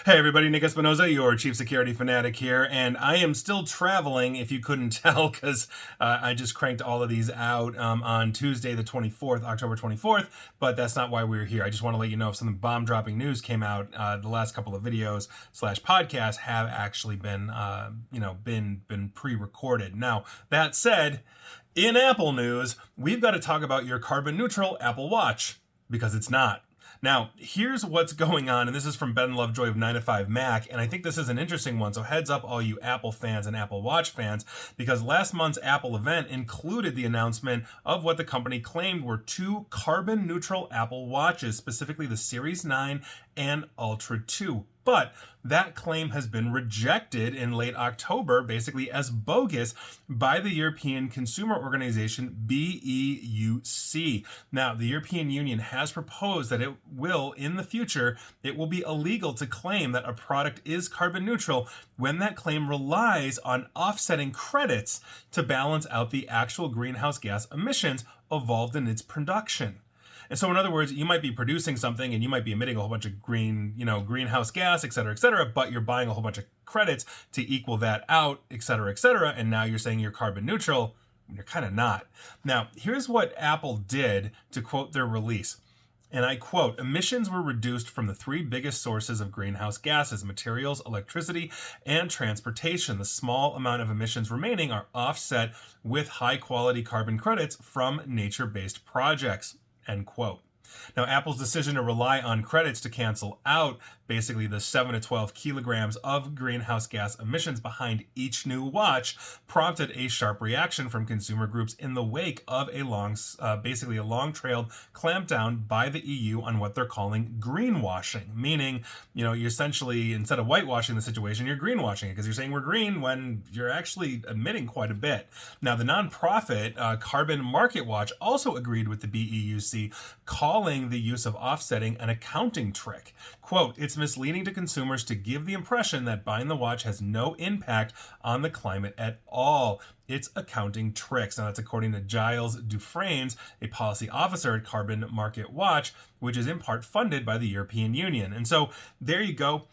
Hey everybody, Nick Espinoza, your chief security fanatic here, and I am still traveling, if you couldn't tell, because I just cranked all of these out on Tuesday the 24th, October 24th, but that's not why we're here. I just want to let you know if some bomb-dropping news came out. The last couple of videos / podcasts have actually been, been pre-recorded. Now, that said, in Apple news, we've got to talk about your carbon-neutral Apple Watch, because it's not. Now, here's what's going on, and this is from Ben Lovejoy of 9to5Mac, and I think this is an interesting one, so heads up all you Apple fans and Apple Watch fans, because last month's Apple event included the announcement of what the company claimed were two carbon-neutral Apple Watches, specifically the Series 9 and Ultra 2. But that claim has been rejected in late October, basically as bogus, by the European consumer organization BEUC. Now, the European Union has proposed that it will be illegal to claim that a product is carbon neutral when that claim relies on offsetting credits to balance out the actual greenhouse gas emissions involved in its production. And so in other words, you might be producing something and you might be emitting a whole bunch of greenhouse gas, et cetera, but you're buying a whole bunch of credits to equal that out, et cetera, and now you're saying you're carbon neutral, and you're kind of not. Now, here's what Apple did to quote their release. And I quote, "Emissions were reduced from the three biggest sources of greenhouse gases: materials, electricity, and transportation. The small amount of emissions remaining are offset with high-quality carbon credits from nature-based projects." End quote. Now, Apple's decision to rely on credits to cancel out basically the 7 to 12 kilograms of greenhouse gas emissions behind each new watch prompted a sharp reaction from consumer groups in the wake of a long-trailed clampdown by the EU on what they're calling greenwashing, meaning, you're essentially, instead of whitewashing the situation, you're greenwashing it because you're saying we're green when you're actually emitting quite a bit. Now, the nonprofit Carbon Market Watch also agreed with the BEUC, calling the use of offsetting an accounting trick. Quote, "It's misleading to consumers to give the impression that buying the watch has no impact on the climate at all. It's accounting tricks." Now, that's according to Giles Dufresne, a policy officer at Carbon Market Watch, which is in part funded by the European Union. And so there you go.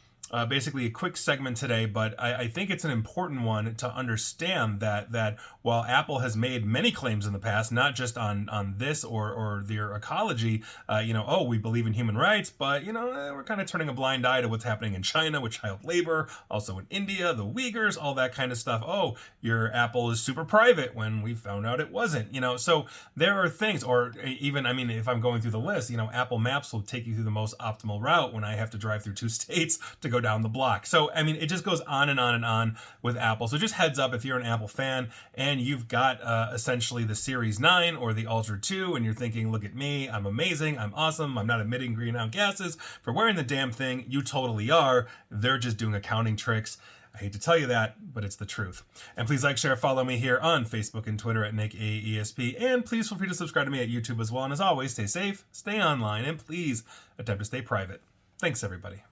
Basically a quick segment today, but I think it's an important one to understand that while Apple has made many claims in the past, not just on this or their ecology, we believe in human rights, but we're kind of turning a blind eye to what's happening in China with child labor, also in India, the Uyghurs, all that kind of stuff. Oh, your Apple is super private when we found out it wasn't. So there are things, or even, if I'm going through the list, Apple Maps will take you through the most optimal route when I have to drive through two states to go down the block. So, it just goes on and on and on with Apple. So just heads up if you're an Apple fan and you've got essentially the Series 9 or the Ultra 2 and you're thinking, look at me, I'm amazing, I'm awesome, I'm not emitting greenhouse gases for wearing the damn thing. You totally are. They're just doing accounting tricks. I hate to tell you that, but it's the truth. And please like, share, follow me here on Facebook and Twitter at NickAESP. And please feel free to subscribe to me at YouTube as well. And as always, stay safe, stay online, and please attempt to stay private. Thanks, everybody.